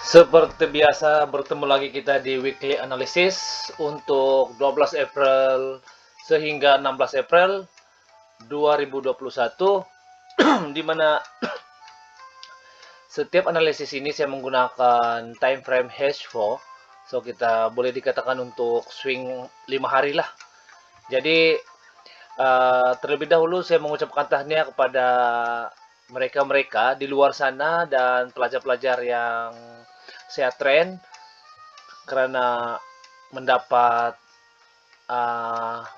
Seperti biasa, bertemu lagi kita di weekly analysis untuk 12 April sehingga 16 April 2021, di mana setiap analisis ini saya menggunakan time frame H4. So kita boleh dikatakan untuk swing 5 hari lah. Jadi terlebih dahulu saya mengucapkan tahniah kepada mereka-mereka di luar sana dan pelajar-pelajar yang saya train karena mendapat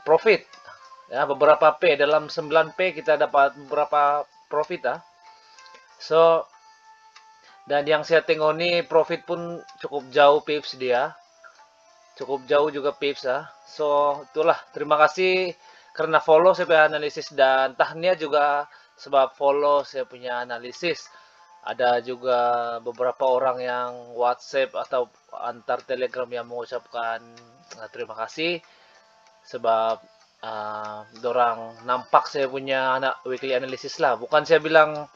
profit ya, beberapa P dalam 9 P kita dapat beberapa profit so dan yang saya tengok ini profit pun cukup jauh pips, dia cukup jauh juga pips so itulah, terima kasih karena follow saya punya analisis, dan tahniah juga sebab follow saya punya analisis. Ada juga beberapa orang yang WhatsApp atau antar Telegram yang mengucapkan terima kasih sebab dorang nampak saya punya weekly analysis lah. Bukan saya bilang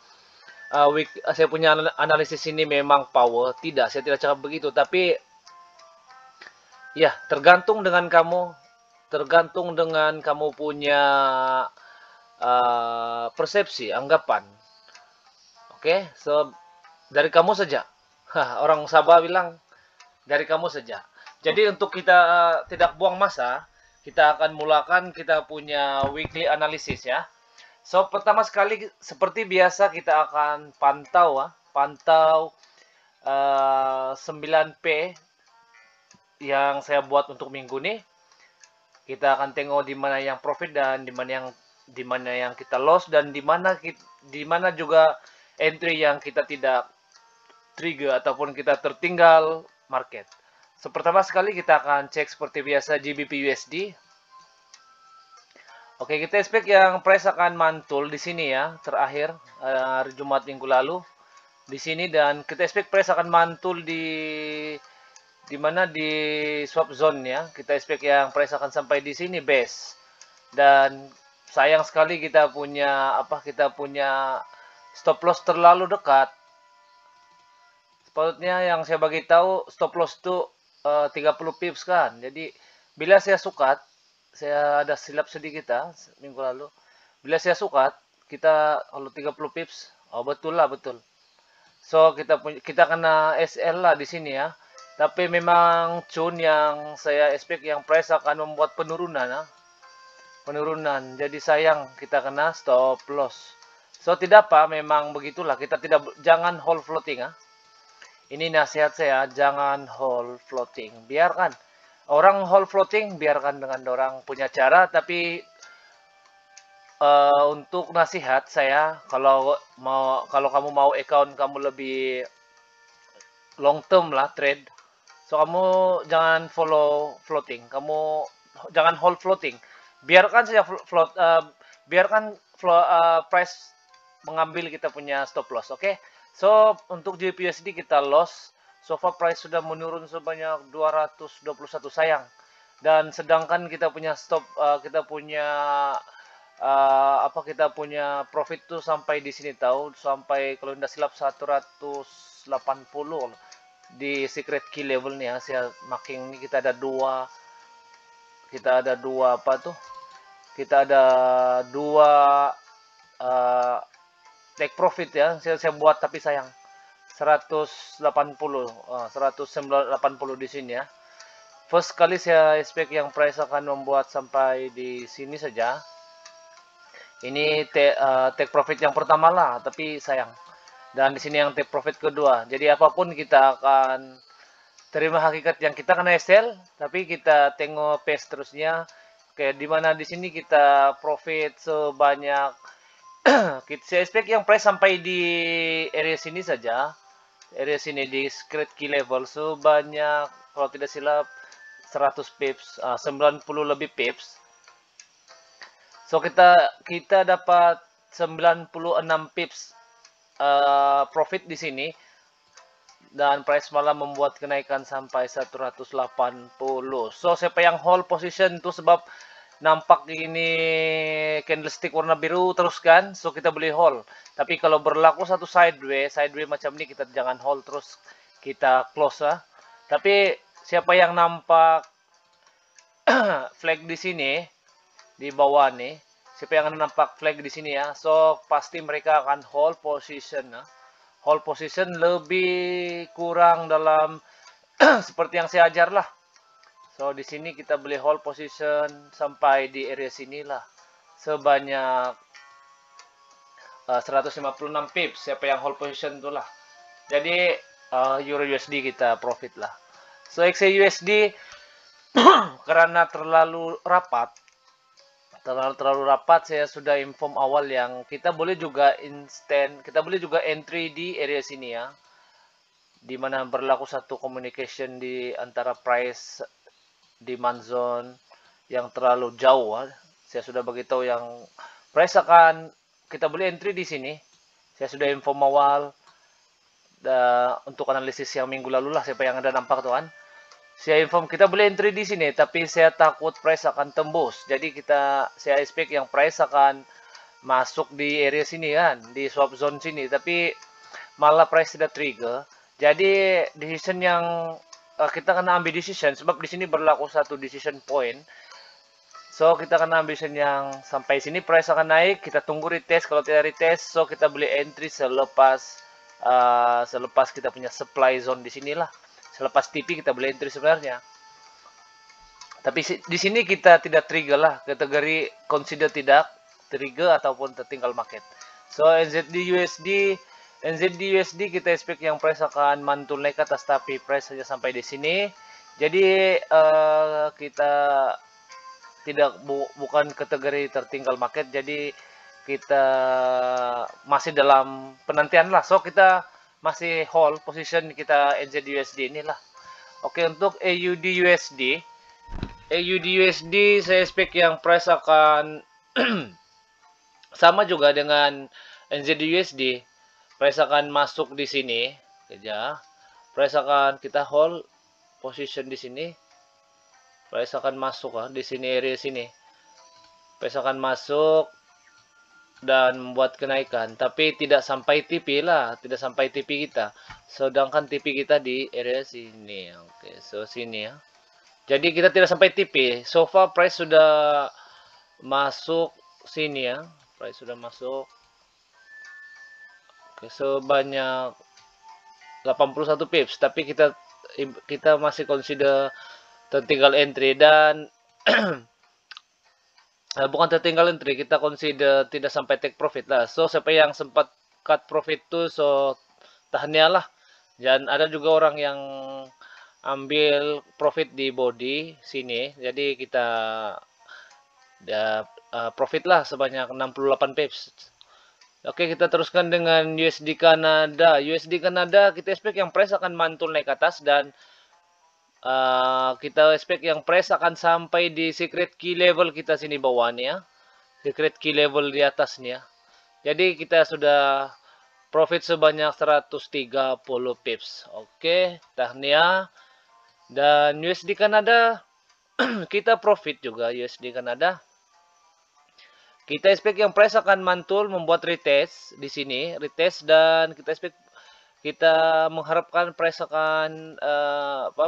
saya punya analisis ini memang power, tidak, saya tidak cakap begitu, tapi ya tergantung dengan kamu, tergantung dengan kamu punya persepsi, anggapan. Oke, so dari kamu saja. Orang Sabah bilang dari kamu saja. Jadi untuk kita tidak buang masa, kita akan mulakan kita punya weekly analysis ya. So pertama sekali seperti biasa kita akan pantau 9P yang saya buat untuk minggu ini. Kita akan tengok di mana yang profit dan di mana yang kita loss, dan di mana juga entry yang kita tidak trigger ataupun kita tertinggal market. So, pertama sekali kita akan cek seperti biasa GBP USD. Oke, kita expect yang price akan mantul di sini ya, terakhir hari Jumat minggu lalu di sini, dan kita expect price akan mantul di mana di swap zone ya. Kita expect yang price akan sampai di sini base. Dan sayang sekali kita punya stop loss terlalu dekat. Sepatutnya yang saya bagi tahu stop loss itu 30 pips kan. Jadi bila saya sukat, saya ada silap sedikit minggu lalu. Bila saya sukat, kita kalau 30 pips, oh betul lah, betul. So kita kena SL lah di sini ya. Tapi memang Chun yang saya expect yang price akan membuat penurunan penurunan. Jadi sayang kita kena stop loss. So tidak apa, memang begitulah. Kita jangan hold floating Ini nasihat saya, jangan hold floating. Biarkan orang hold floating, biarkan dengan orang punya cara. Tapi untuk nasihat saya, kalau kamu mau account kamu lebih long term lah trade, so kamu jangan follow floating, kamu jangan hold floating. Biarkan saja biarkan price mengambil kita punya stop loss, oke? So untuk GBPUSD kita loss. So far price sudah menurun sebanyak 221, sayang. Dan sedangkan kita punya kita punya profit tuh sampai di sini sampai kalau tidak silap 180 di secret key level nih ya. Saya marking ini kita ada dua kita ada dua take profit ya. Saya buat tapi sayang 180 180 di sini ya. First kali saya expect yang price akan membuat sampai di sini saja. Ini take profit yang pertama lah, tapi sayang. Dan di sini yang take profit kedua. Jadi apapun kita akan terima hakikat yang kita kena sell, tapi kita tengok pace terusnya. Kayak dimana di sini kita profit sebanyak saya expect yang price sampai di area sini saja. Area sini di secret key level sebanyak kalau tidak silap 100 pips, 90 lebih pips. So kita dapat 96 pips profit di sini, dan price malah membuat kenaikan sampai 180. So siapa yang hold position itu sebab nampak ini candlestick warna biru terus kan, so kita boleh hold. Tapi kalau berlaku satu sideways macam ini, kita jangan hold terus. kita close lah. Tapi siapa yang nampak flag di sini di bawah nih, siapa yang nampak flag di sini ya, so pasti mereka akan hold position ya. Hold position lebih kurang dalam seperti yang saya ajar lah. So di sini kita boleh hold position sampai di area sini lah, sebanyak 156 pips. Siapa yang hold position itulah. Jadi Euro USD kita profit lah. So XA USD karena terlalu rapat, saya sudah inform awal yang kita boleh juga kita boleh juga entry di area sini ya, di mana berlaku satu communication di antara price demand zone yang terlalu jauh. Saya sudah beritahu yang price akan kita boleh entry di sini. Saya sudah inform awal untuk analisis yang minggu lalu lah, siapa yang ada nampak tuh kan. Saya inform kita boleh entry di sini, tapi saya takut price akan tembus. Jadi saya expect yang price akan masuk di area sini kan, di swap zone sini. Tapi malah price tidak trigger. Jadi decision yang kita kena ambil decision, sebab di sini berlaku satu decision point. So kita kena ambil decision yang sampai sini price akan naik. Kita tunggu retest. Kalau tidak retest, so kita boleh entry selepas kita punya supply zone di sinilah. Selepas TP kita boleh entry sebenarnya. Tapi di sini kita tidak trigger lah, kategori consider tidak trigger ataupun tertinggal market. So NZD USD kita expect yang price akan mantul naik ke atas, tapi price saja sampai di sini. Jadi kita bukan kategori tertinggal market, jadi kita masih dalam penantian lah. So kita masih hold position kita NZD-USD inilah. Oke, untuk AUD-USD saya expect yang price akan sama juga dengan NZD-USD. Price akan masuk di sini saja. Price akan kita hold position di sini. Price akan masuk di sini, area sini. Price akan masuk dan membuat kenaikan, tapi tidak sampai TP lah, tidak sampai TP kita. Sedangkan TP kita di area sini. Oke, so sini ya. Jadi kita tidak sampai TP. So far price sudah masuk sini ya. Price sudah masuk. Oke, sebanyak 81 pips, tapi kita masih consider tertinggal entry dan bukan tertinggal entry, kita consider tidak sampai take profit lah. So siapa yang sempat cut profit tuh, so tahannya lah. Dan ada juga orang yang ambil profit di body sini, jadi kita profit lah sebanyak 68 pips. Oke, kita teruskan dengan USD Kanada. USD Kanada kita expect yang price akan mantul naik ke atas, dan kita expect yang price akan sampai di secret key level kita sini bawahnya, secret key level di atasnya. Jadi kita sudah profit sebanyak 130 pips. Oke, tahniah. Dan USD Kanada kita profit juga USD Kanada. Kita expect yang price akan mantul membuat retest di sini, retest, dan kita mengharapkan price akan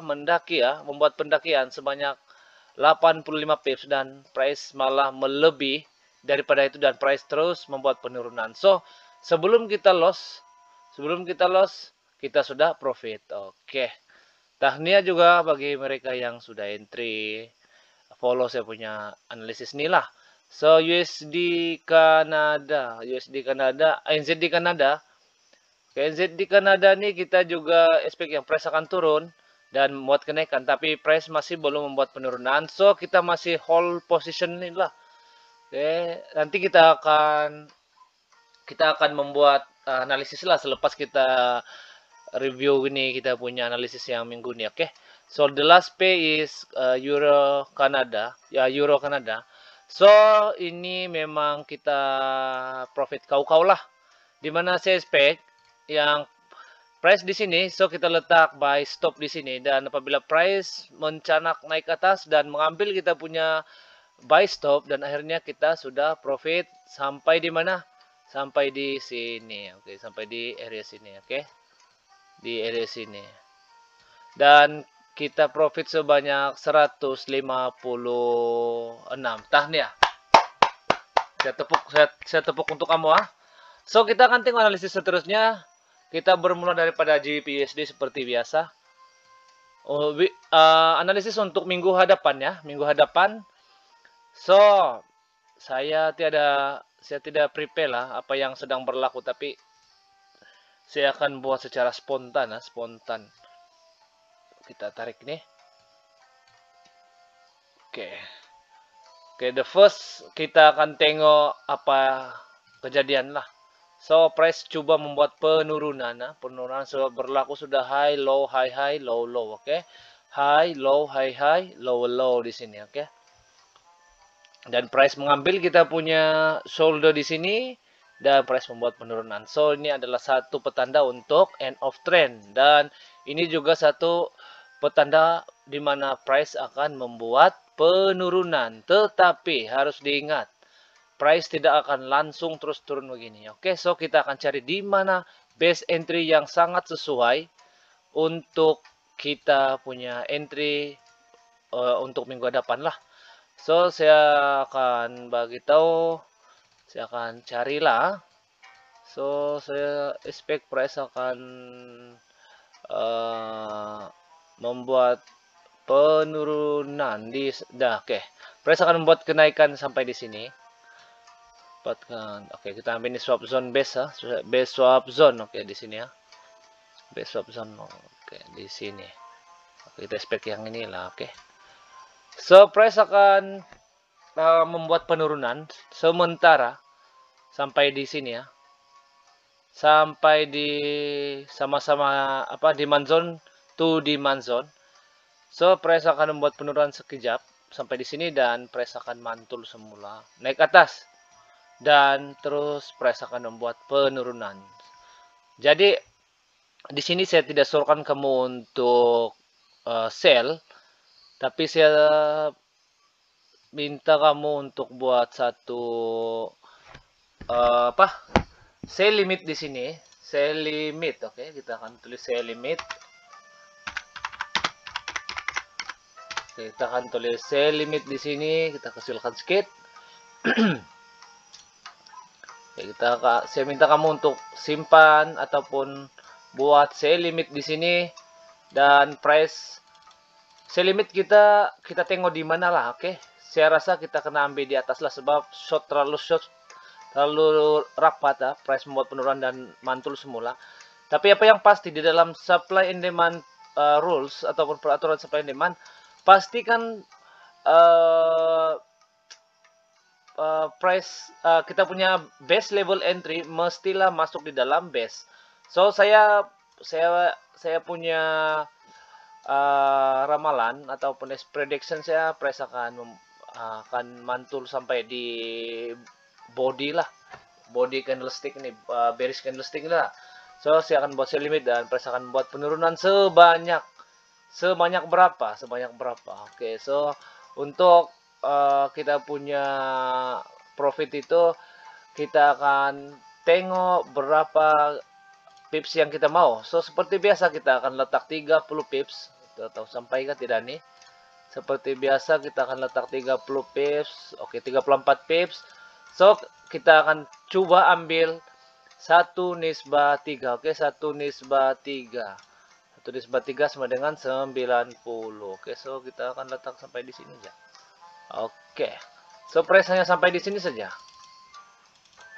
mendaki ya, membuat pendakian sebanyak 85 pips, dan price malah melebih daripada itu, dan price terus membuat penurunan. So, sebelum kita loss, kita sudah profit. Oke. Tahniah juga bagi mereka yang sudah entry, follow saya punya analisis ini lah. So NZD Kanada, NZD Kanada nih kita juga expect yang price akan turun dan membuat kenaikan, tapi price masih belum membuat penurunan. So kita masih hold position ini lah. Oke, nanti kita akan membuat analisis lah selepas kita review ini, kita punya analisis yang minggu ini. Oke. So the last pay is Euro Kanada. So ini memang kita profit kau-kau lah. Dimana saya expect yang price di sini, so kita letak buy stop di sini, dan apabila price mencanak naik ke atas dan mengambil kita punya buy stop, dan akhirnya kita sudah profit sampai di mana? Sampai di sini. Oke, sampai di area sini, oke. Di area sini. dan kita profit sebanyak 156. Tah nih ya. Saya tepuk untuk kamu ah. So kita akan tengok analisis seterusnya. Kita bermula daripada GBP USD seperti biasa. Analisis untuk minggu hadapan ya, minggu hadapan. So saya tidak prepare lah apa yang sedang berlaku, tapi saya akan buat secara spontan ya, spontan. Kita tarik nih. Oke, the first kita akan tengok apa kejadian lah. So price coba membuat penurunan, penurunan berlaku sudah high low low, oke. High low low di sini, oke. Dan price mengambil kita punya shoulder di sini dan price membuat penurunan. So ini adalah satu petanda untuk end of trend dan ini juga satu petanda di mana price akan membuat penurunan. Tetapi harus diingat, price tidak akan langsung terus turun begini. Oke, so kita akan cari di mana base entry yang sangat sesuai untuk kita punya entry untuk minggu depan lah. So saya akan bagi tahu, saya akan carilah. So saya expect price akan membuat penurunan di oke. Price akan membuat kenaikan sampai di sini. Oke, kita ambil ini swap zone base base swap zone, oke di sini ya. Base swap zone, oke di sini. Oke, kita expect yang ini lah, oke. So price akan membuat penurunan sementara sampai di sini ya. Sampai di sama-sama demand zone to demand zone. So price akan membuat penurunan sekejap sampai di sini dan price akan mantul semula naik atas. Dan terus price akan membuat penurunan. Jadi di sini saya tidak suruhkan kamu untuk sell, tapi saya minta kamu untuk buat satu sell limit di sini. Sell limit, oke, kita akan tulis sell limit. Kita akan tulis sell limit di sini. Kita kecilkan sedikit. Saya minta kamu untuk simpan ataupun buat sell limit di sini dan price sell limit kita tengok di mana lah, oke. Saya rasa kita kena ambil di atas lah sebab terlalu rapat ya, price membuat penurunan dan mantul semula. Tapi apa yang pasti di dalam supply and demand rules ataupun peraturan supply and demand pastikan price kita punya base level entry mestilah masuk di dalam base. So saya punya ramalan ataupun prediction saya price akan mantul sampai di body lah, body candlestick ini, bearish candlestick lah. So saya akan buat sell limit dan price akan buat penurunan sebanyak berapa? Oke, so untuk kita punya profit itu kita akan tengok berapa pips yang kita mau. So seperti biasa kita akan letak 30 pips. Tahu sampai kan tidak nih? Seperti biasa kita akan letak 30 pips. Oke, 34 pips. So kita akan coba ambil 1/3. Oke, 1/3. 1/3 sama dengan 90. Oke, so kita akan letak sampai di sini aja. Oke, so price hanya sampai di sini saja.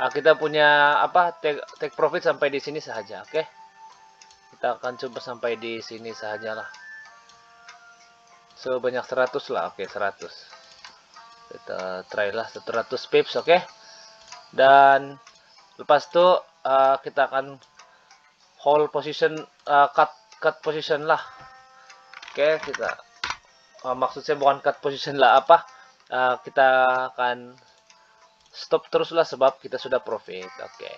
Kita punya take profit sampai di sini saja, oke. Kita akan coba sampai di sini saja lah. So banyak 100 lah, oke 100. Kita try lah 100 pips, oke. Dan lepas itu kita akan hold position, cut position lah. Oke, kita maksud saya bukan cut position lah kita akan stop terus lah sebab kita sudah profit. Oke.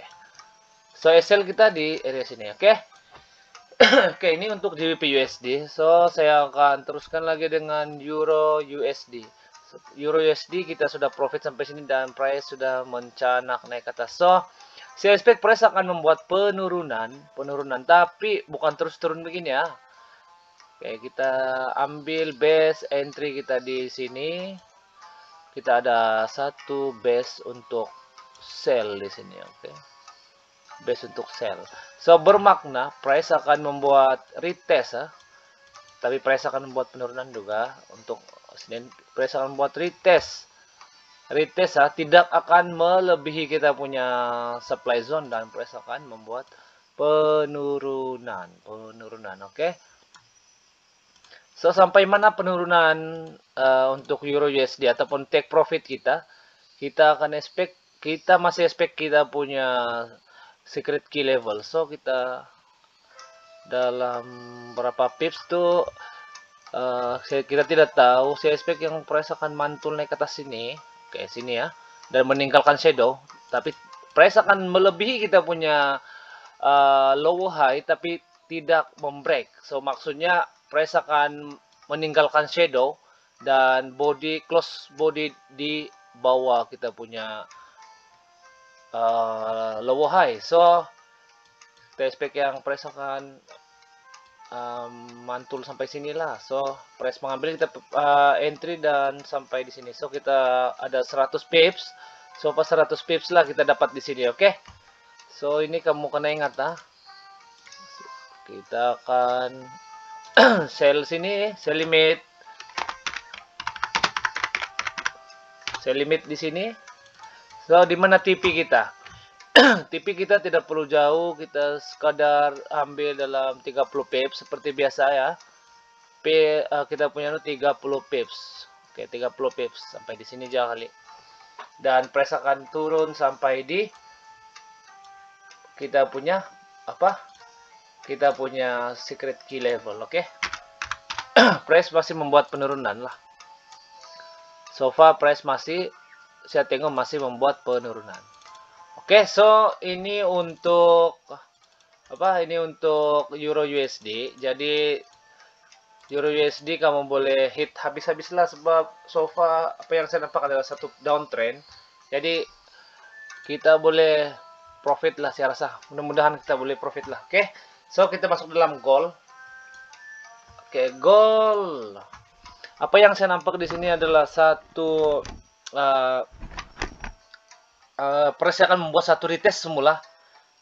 So SL kita di area sini, oke. Oke, ini untuk GBP USD. So saya akan teruskan lagi dengan Euro USD. So, Euro USD kita sudah profit sampai sini dan price sudah mencanak naik ke atas. So saya expect price akan membuat penurunan, tapi bukan terus turun begini ya. Oke, kita ambil base entry kita di sini. Kita ada satu base untuk sell di sini, oke. Base untuk sell. So bermakna price akan membuat retest ya. Tapi price akan membuat penurunan juga untuk Senin. Price akan membuat retest. Retest ya, tidak akan melebihi kita punya supply zone dan price akan membuat penurunan, oke. So sampai mana penurunan untuk Euro USD ataupun take profit kita akan expect, kita masih expect kita punya secret key level. So kita dalam berapa pips tuh kita tidak tahu. Saya expect yang price akan mantul naik ke atas sini, oke, sini ya, dan meninggalkan shadow. Tapi price akan melebihi kita punya low high tapi tidak membreak. So maksudnya price akan meninggalkan shadow dan body close body di bawah kita punya low high. So kita expect yang price akan mantul sampai sinilah. So price mengambil kita entry dan sampai di sini. So kita ada 100 pips. So pas 100 pips lah kita dapat di sini, oke. So ini kamu kena ingat kita akan sell sini, sell limit di sini. So di mana TP kita? TP kita tidak perlu jauh, kita sekadar ambil dalam 30 pips seperti biasa ya. Kita punya 30 pips. Oke, 30 pips sampai di sini aja kali. Dan price akan turun sampai di kita punya apa? Kita punya secret key level, oke. Price masih membuat penurunan lah. So far price masih, saya tengok masih membuat penurunan. Oke, so ini untuk apa? Ini untuk Euro USD. Jadi Euro USD kamu boleh hit habis-habis lah, sebab so far apa yang saya nampak adalah satu downtrend. Jadi kita boleh profit lah, saya rasa. Mudah-mudahan kita boleh profit lah. Oke. So kita masuk dalam gold. Oke, gold. Apa yang saya nampak di sini adalah satu price akan membuat satu retest semula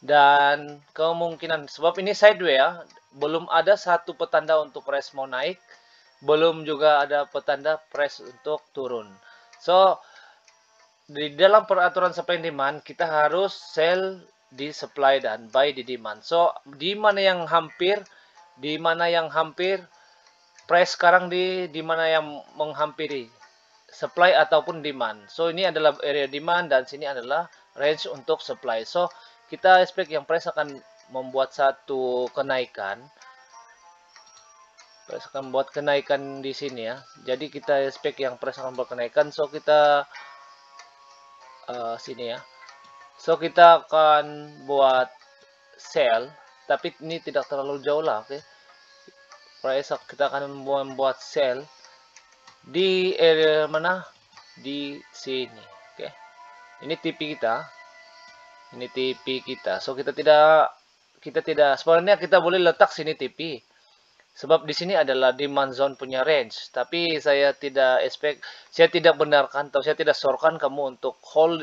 dan kemungkinan, sebab ini sideways ya, belum ada satu petanda untuk price mau naik, belum juga ada petanda price untuk turun. So di dalam peraturan supply and demand kita harus sell di supply dan buy di demand. So di mana yang hampir price sekarang di mana yang menghampiri supply ataupun demand. So ini adalah area demand dan sini adalah range untuk supply. So kita expect yang price akan membuat satu kenaikan. Price akan membuat kenaikan di sini ya. Jadi kita expect yang price akan membuat kenaikan. So kita sini ya. So kita akan buat sell, tapi ini tidak terlalu jauh lah, oke. Price kita akan membuat sell di area mana? Di sini, oke. Ini TP kita. Ini TP kita. So kita tidak sebenarnya kita boleh letak sini TP. Sebab di sini adalah demand zone punya range, tapi saya tidak benarkan atau saya tidak sorkan kamu untuk hold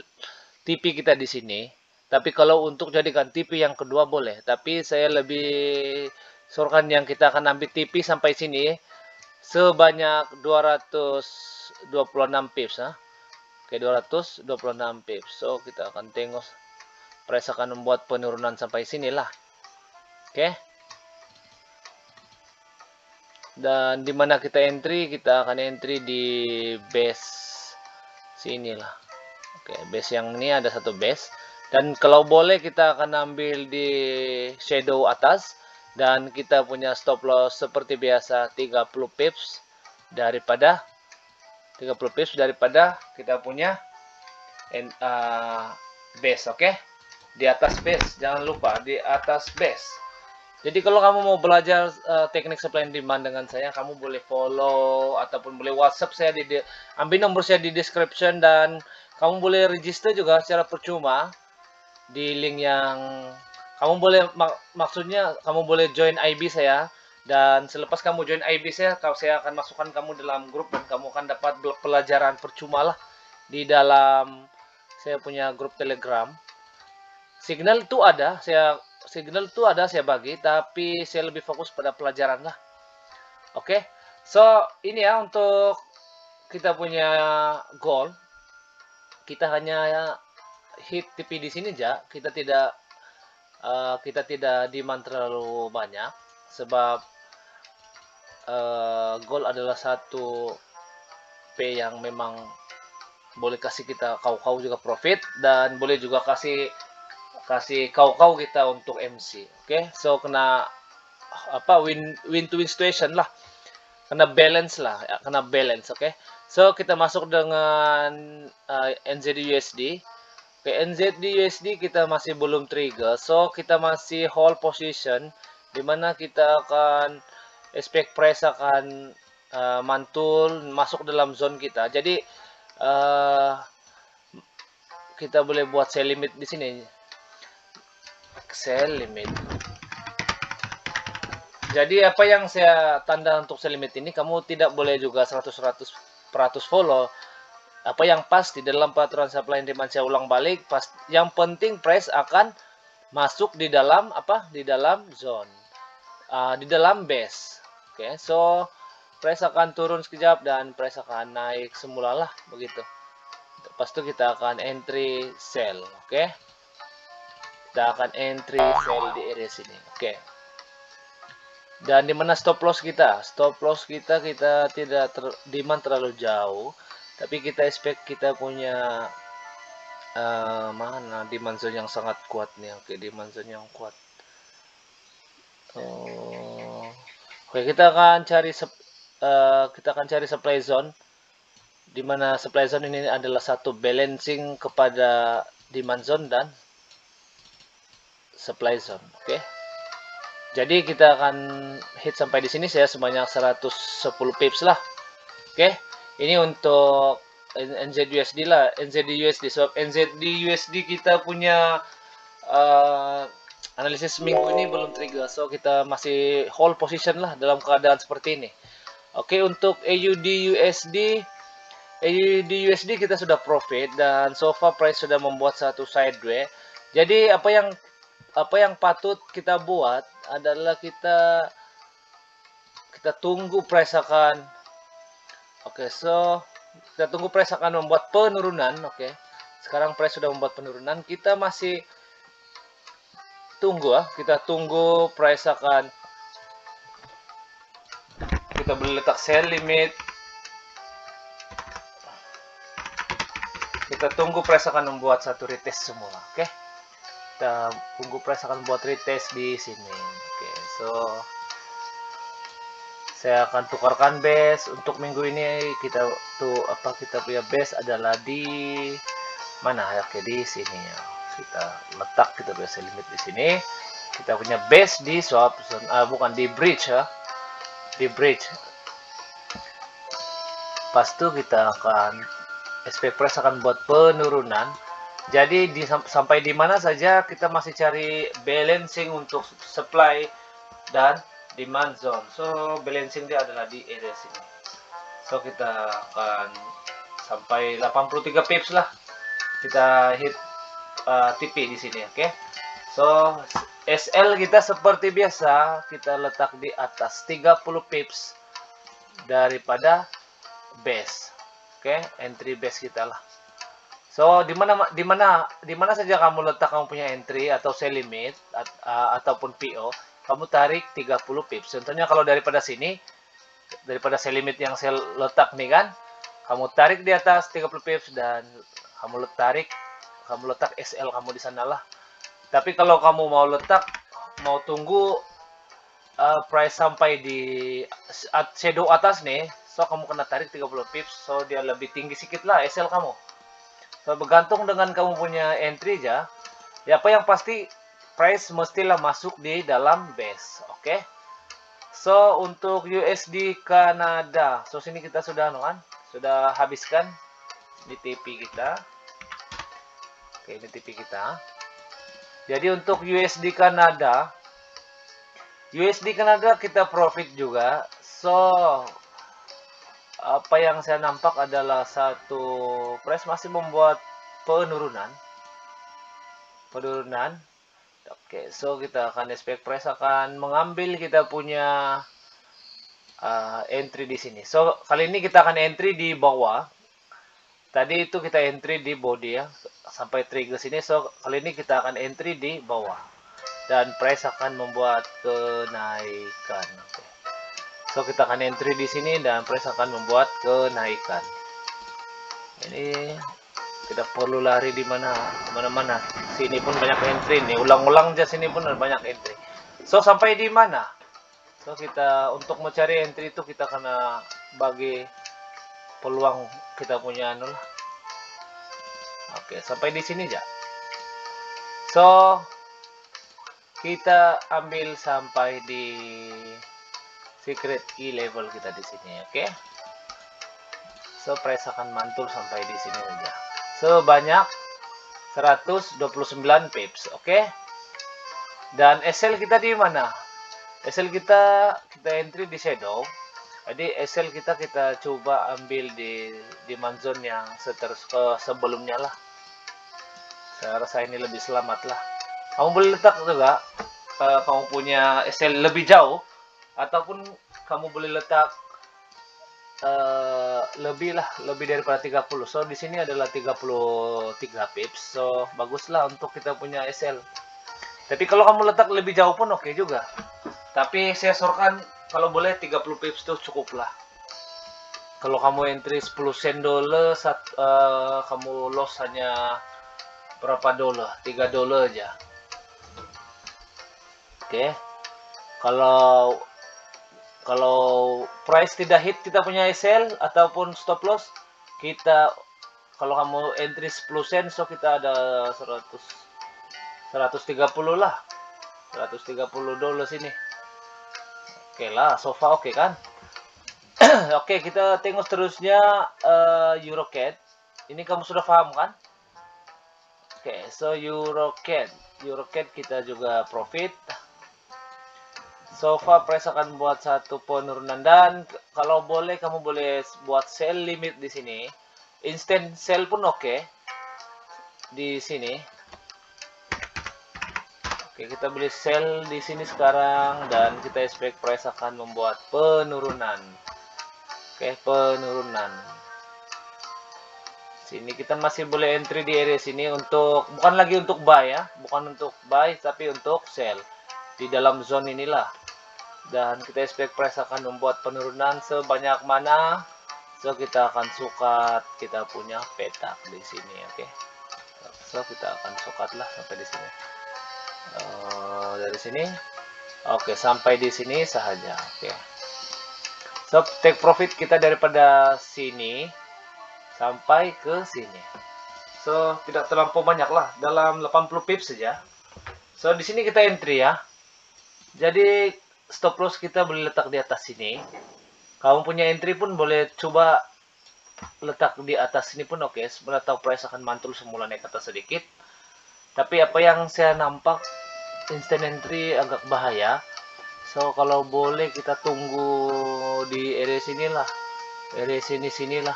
TP kita di sini. Tapi kalau untuk jadikan TP yang kedua boleh, tapi saya lebih sorkan yang kita akan ambil TP sampai sini sebanyak 226 pips Oke, 226 pips. So kita akan tengok price akan membuat penurunan sampai sinilah. Oke. Dan dimana kita akan entry di base sinilah. Oke, base yang ini ada satu base. Dan kalau boleh kita akan ambil di shadow atas. Dan kita punya stop loss seperti biasa 30 pips daripada kita punya base, oke. Di atas base, jangan lupa di atas base. Jadi kalau kamu mau belajar teknik supply and demand dengan saya, kamu boleh follow ataupun boleh WhatsApp saya ambil nomor saya di description, dan kamu boleh register juga secara percuma di link yang kamu boleh maksudnya kamu boleh join IB saya Dan selepas kamu join IB saya akan masukkan kamu dalam grup dan kamu akan dapat pelajaran percuma lah di dalam saya punya grup Telegram. Signal itu ada, saya bagi, tapi saya lebih fokus pada pelajaran lah. Oke, so ini ya untuk kita punya goal. Kita hanya hit TP di sini aja, kita tidak demand terlalu banyak sebab goal adalah satu P yang memang boleh kasih kita kau juga profit dan boleh juga kasih kau kita untuk MC. Oke, so kena win to win situation lah, kena balance lah ya, kena balance. Oke, so kita masuk dengan NZD/USD. Oke, NZD/USD kita masih belum trigger, so kita masih hold position, dimana kita akan expect price akan mantul masuk dalam zone kita. Jadi kita boleh buat sell limit di sini. Sell limit. Jadi apa yang saya tanda untuk sell limit ini, kamu tidak boleh juga 100% follow. Apa yang pas di dalam peraturan supply and demand saya ulang balik, pas yang penting price akan masuk di dalam di dalam zone, di dalam base. Oke, so price akan turun sekejap dan price akan naik semula lah begitu. Lepas itu kita akan entry sell. Oke, kita akan entry sell di area sini. Oke, dan di mana stop loss kita? Stop loss kita tidak demand terlalu jauh, tapi kita expect kita punya mana demand zone yang sangat kuat nih. Oke, demand zone yang kuat. Oke, kita akan cari supply zone, di mana supply zone ini adalah satu balancing kepada demand zone dan supply zone. Oke. Jadi kita akan hit sampai di sini saya sebanyak 110 pips lah. Oke. Ini untuk NZUSD lah, NZUSD. So NZUSD kita punya analisis minggu ini belum trigger. So kita masih hold position lah dalam keadaan seperti ini. Oke, untuk AUD USD kita sudah profit dan so far price sudah membuat satu sideways. Jadi apa yang patut kita buat adalah kita tunggu price akan kita tunggu price akan membuat penurunan. Oke, sekarang price sudah membuat penurunan, kita masih tunggu kita tunggu price akan, kita boleh letak sell limit, kita tunggu price akan membuat satu retest semula. Oke, kita tunggu price akan buat retest di sini. Oke, so saya akan tukarkan base untuk minggu ini. Kita punya base adalah di mana? Oke, di sini ya. Kita letak kita punya sell limit di sini. Kita punya base di swap zone, bukan di bridge ya. Di bridge. Pas itu kita akan expect price akan buat penurunan. Jadi sampai di mana saja kita masih cari balancing untuk supply dan demand zone. So balancing dia adalah di area sini. So kita akan sampai 83 pips lah. Kita hit TP di sini, oke. So SL kita seperti biasa kita letak di atas 30 pips daripada base. Oke, entry base kita lah. So di mana saja kamu letak kamu punya entry atau sell limit ataupun PO, kamu tarik 30 pips. Contohnya kalau daripada sini, daripada sell limit yang saya letak nih kan, kamu tarik di atas 30 pips dan kamu letak SL kamu di sana lah. Tapi kalau kamu mau tunggu price sampai di shadow atas nih, so kamu kena tarik 30 pips, so dia lebih tinggi sedikit lah SL kamu. So bergantung dengan kamu punya entry aja. Ya apa yang pasti price mestilah masuk di dalam base. Oke. So untuk USD Kanada, so sini kita sudah habiskan di TP kita. Oke, ini TP kita. Jadi untuk USD Kanada USD Kanada kita profit juga. So, apa yang saya nampak adalah satu price masih membuat penurunan. Oke, so kita akan expect price akan mengambil kita punya entry di sini. So, kali ini kita akan entry di bawah. Tadi itu kita entry di body ya, sampai trigger sini. So, kali ini kita akan entry di bawah. Dan price akan membuat kenaikan. Oke. So, kita akan entry di sini dan price akan membuat kenaikan. Ini tidak perlu lari di mana-mana. Sini pun banyak entry nih. Ulang-ulang aja sini pun banyak entry. So, sampai di mana? So, kita untuk mencari entry itu kita kena bagi peluang kita punya anu lah. Oke, sampai di sini aja. So, kita ambil sampai di secret key level kita di sini, oke? So, price akan mantul sampai di sini aja. So, banyak 129 pips, oke? Dan SL kita di mana? SL kita entry di shadow. Jadi SL kita coba ambil di demand zone yang sebelumnya lah. Saya rasa ini lebih selamat lah. Kamu boleh letak juga kamu punya SL lebih jauh, ataupun kamu boleh letak lebih daripada 30. So di sini adalah 33 pips. So baguslah untuk kita punya SL. Tapi kalau kamu letak lebih jauh pun oke juga. Tapi saya sarankan kalau boleh 30 pips itu cukup lah. Kalau kamu entry 10 sen dolar, kamu loss hanya berapa dolar? 3 dolar aja. Oke. Kalau price tidak hit kita punya SL ataupun stop loss, kalau kamu entry 10 sen, so kita ada 130 lah. 130 dolar sini. Oke lah, so far oke kan? Oke, kita tengok seterusnya EuroCAD. Ini kamu sudah paham kan? Oke, so EuroCAD kita juga profit. So far price akan buat satu penurunan, dan kalau boleh kamu boleh buat sell limit di sini. Instant sell pun oke. Di sini. Oke, kita beli sell di sini sekarang dan kita expect price akan membuat penurunan. Oke, penurunan. Sini kita masih boleh entry di area sini bukan lagi untuk buy ya, bukan untuk buy tapi untuk sell di dalam zone inilah. Dan kita expect price akan membuat penurunan sebanyak mana. So kita akan sukat kita punya petak di sini, oke. So kita akan sukat lah sampai di sini. Dari sini, oke, sampai di sini saja, oke. So take profit kita daripada sini sampai ke sini. So tidak terlampau banyak lah, dalam 80 pips saja. So di sini kita entry ya. Jadi stop loss kita boleh letak di atas sini. Kamu punya entry pun boleh coba letak di atas sini pun oke. Sebenarnya tahu price akan mantul semula naik atas sedikit. Tapi apa yang saya nampak, instant entry agak bahaya. So kalau boleh kita tunggu di area sinilah, area sinilah.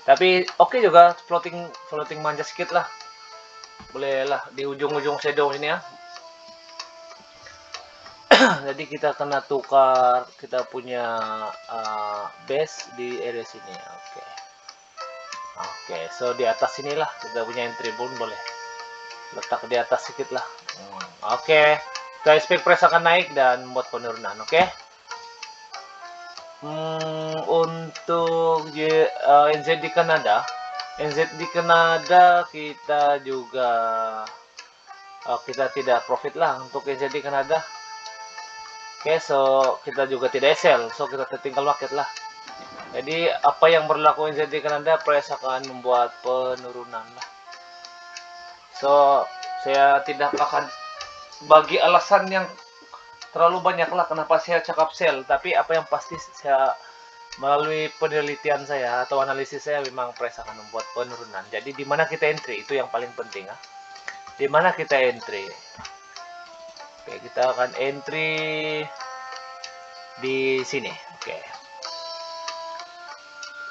Tapi oke juga floating manja sedikit lah. Boleh lah di ujung-ujung shadow ini ya. Jadi kita kena tukar kita punya base di area sini. Oke, so di atas sinilah kita punya entry pun boleh letak di atas sedikit lah. Oke, kita expect price akan naik dan membuat penurunan. Oke. Untuk NZ di Kanada, kita juga kita tidak profit lah untuk NZ di Kanada. Oke, so kita juga tidak sell, so kita tertinggal market lah. Jadi apa yang berlaku NZ di Kanada, price akan membuat penurunan lah. So saya tidak akan bagi alasan yang terlalu banyak lah kenapa saya cakap sell, tapi apa yang pasti saya melalui penelitian saya atau analisis saya memang price akan membuat penurunan. Jadi di mana kita entry itu yang paling penting ya. Di mana kita entry. Oke, kita akan entry di sini. Oke.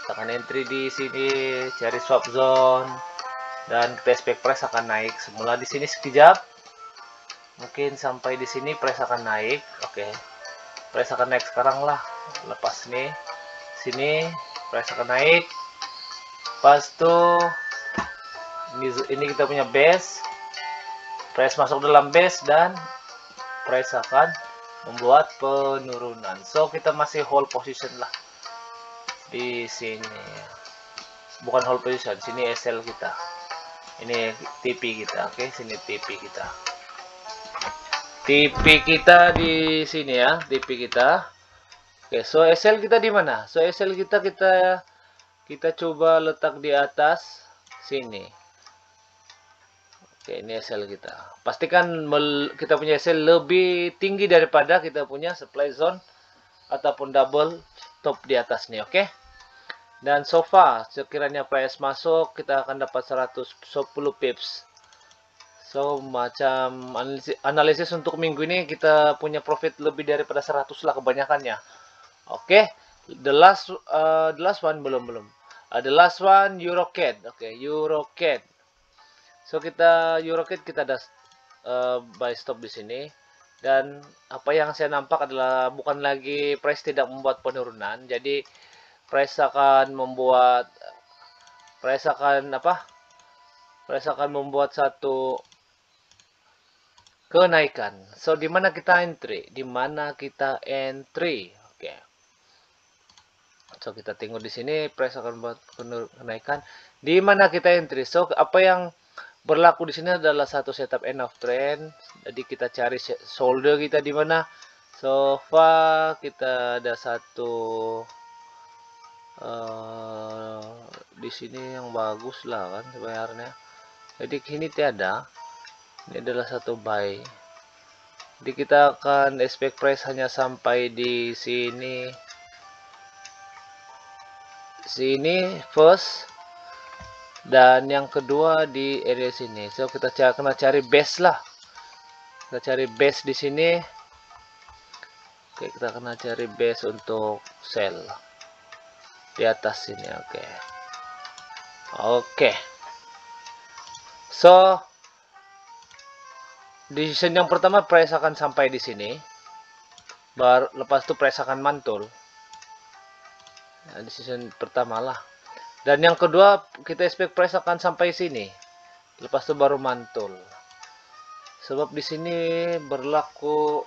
Kita akan entry di sini, cari swap zone, dan kita expect price akan naik. Semula di sini sekejap, mungkin sampai di sini price akan naik. Oke, price akan naik sekarang lah. Lepas nih, sini price akan naik. Pas tuh, ini kita punya base. Price masuk dalam base dan price akan membuat penurunan. So kita masih hold position lah di sini. Bukan hold position, sini SL kita. Ini TP kita, oke. Sini TP kita. TP kita di sini ya, TP kita. Oke, so SL kita di mana? So SL kita coba letak di atas sini. Oke, ini SL kita. Pastikan kita punya SL lebih tinggi daripada kita punya supply zone ataupun double top di atas nih, oke? Dan so far, sekiranya price masuk, kita akan dapat 110 pips. So, macam analisis untuk minggu ini, kita punya profit lebih daripada 100 lah kebanyakannya. Oke, the last one belum. The last one EuroCAD. Oke, EuroCAD. So kita EuroCAD kita ada buy stop di sini, dan apa yang saya nampak adalah bukan lagi price tidak membuat penurunan, jadi price akan membuat satu kenaikan. So di mana kita entry? Oke. So kita tengok di sini price akan membuat kenaikan. Di mana kita entry? So apa yang berlaku di sini adalah satu setup end of trend. Jadi kita cari shoulder kita di mana. So far kita ada satu di sini yang bagus lah kan sebenarnya. Jadi ini tiada. Ini adalah satu buy. Jadi kita akan expect price hanya sampai di sini. Sini first. Dan yang kedua di area sini. So kita kena cari base lah. Kita cari base di sini. Oke, kita kena cari base untuk sell di atas sini. Oke. So di season yang pertama price akan sampai di sini. Lepas itu price akan mantul. Nah, di season pertama lah. Dan yang kedua, kita expect price akan sampai sini. Lepas itu baru mantul. Sebab di sini berlaku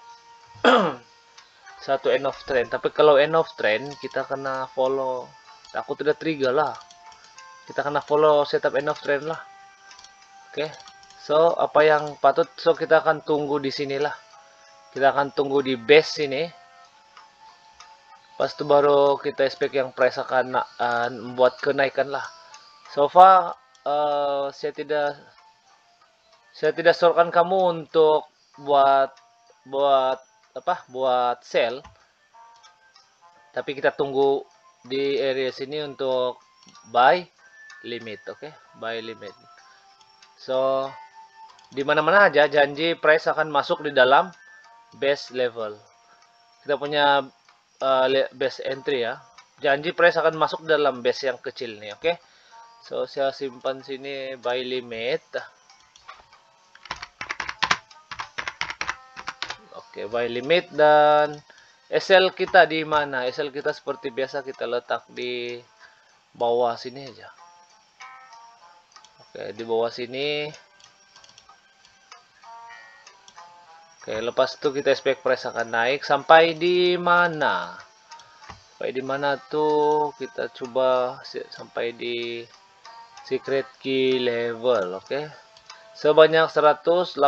satu end of trend. Tapi kalau end of trend, kita kena follow. Aku tidak trigger lah. Kita kena follow setup end of trend lah. Oke. So, apa yang patut? So, kita akan tunggu di sinilah. Kita akan tunggu di base sini. Pas itu baru kita expect yang price akan membuat kenaikan lah. So far saya tidak sarankan kamu untuk buat sell. Tapi kita tunggu di area sini untuk buy limit, oke? Buy limit. So di mana-mana aja janji price akan masuk di dalam base level. Kita punya base entry ya. Janji price akan masuk dalam base yang kecil nih, oke? So saya simpan sini buy limit. Oke, buy limit. Dan SL kita di mana? SL kita seperti biasa kita letak di bawah sini aja. Oke, di bawah sini. Oke, lepas itu kita expect price akan naik sampai di mana? Sampai di mana tuh? Kita coba sampai di secret key level, oke? Sebanyak 180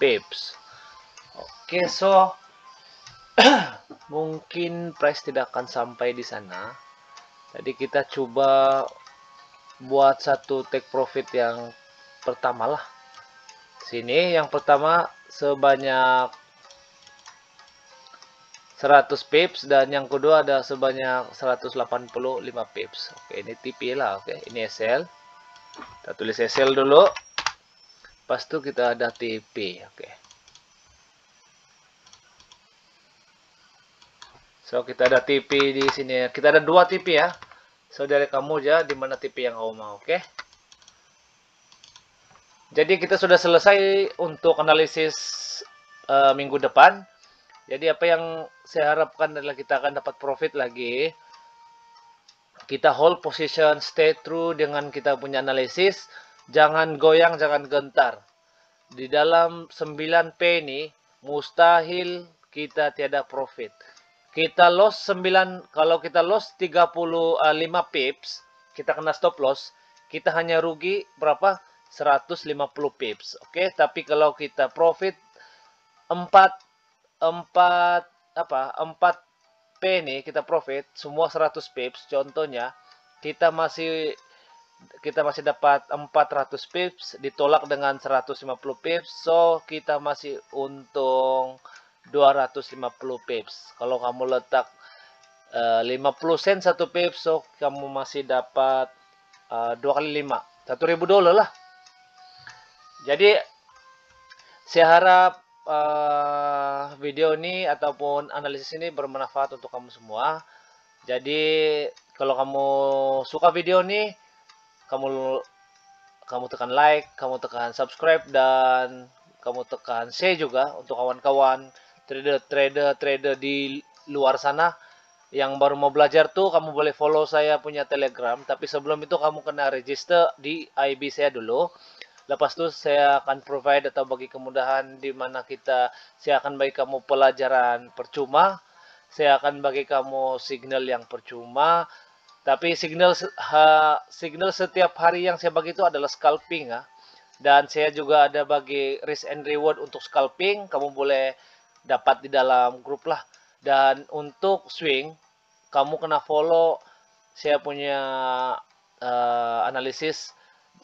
pips. Oke, so mungkin price tidak akan sampai di sana. Jadi kita coba buat satu take profit yang pertama lah. Sini yang pertama sebanyak 100 pips dan yang kedua ada sebanyak 185 pips. Oke, ini TP lah, oke. Ini SL. Kita tulis SL dulu. Pas itu kita ada TP, oke. So kita ada TV di sini. Kita ada 2 TV ya. So dari kamu aja di mana TV yang kamu mau, oke? Jadi kita sudah selesai untuk analisis minggu depan. Jadi apa yang saya harapkan adalah kita akan dapat profit lagi. Kita hold position, stay true dengan kita punya analisis. Jangan goyang, jangan gentar. Di dalam 9P ini, mustahil kita tiada profit. Kita loss 9, kalau kita loss 35 pips, kita kena stop loss, kita hanya rugi berapa? 150 pips. Oke, tapi kalau kita profit 4 P nih kita profit semua 100 pips, contohnya kita masih dapat 400 pips ditolak dengan 150 pips, so kita masih untung 250 pips. Kalau kamu letak 50 sen 1 pips, so kamu masih dapat 2 kali 5 $1,000 lah. Jadi saya harap video ini ataupun analisis ini bermanfaat untuk kamu semua. Jadi kalau kamu suka video ini, kamu tekan like, kamu tekan subscribe, dan kamu tekan share juga untuk kawan-kawan trader di luar sana yang baru mau belajar tuh. Kamu boleh follow saya punya Telegram, tapi sebelum itu kamu kena register di IB saya dulu. Lepas itu saya akan provide atau bagi kemudahan di mana saya akan bagi kamu pelajaran percuma, saya akan bagi kamu signal yang percuma, tapi signal setiap hari yang saya bagi itu adalah scalping ya. Dan saya juga ada bagi risk and reward untuk scalping, kamu boleh dapat di dalam grup lah. Dan untuk swing, kamu kena follow saya punya analisis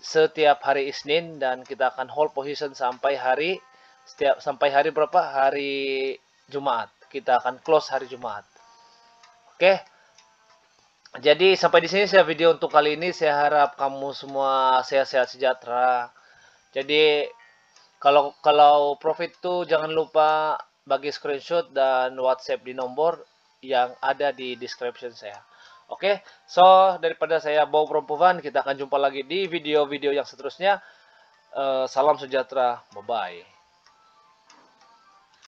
setiap hari Isnin, dan kita akan hold position sampai hari berapa? Hari Jumat. Kita akan close hari Jumat. Oke. Jadi sampai di sini saya video untuk kali ini. Saya harap kamu semua sehat-sehat sejahtera. Jadi kalau profit tuh jangan lupa bagi screenshot dan WhatsApp di nomor yang ada di description saya. Oke, so daripada saya Bow Perempuan, kita akan jumpa lagi di video-video yang seterusnya. Salam sejahtera, bye-bye.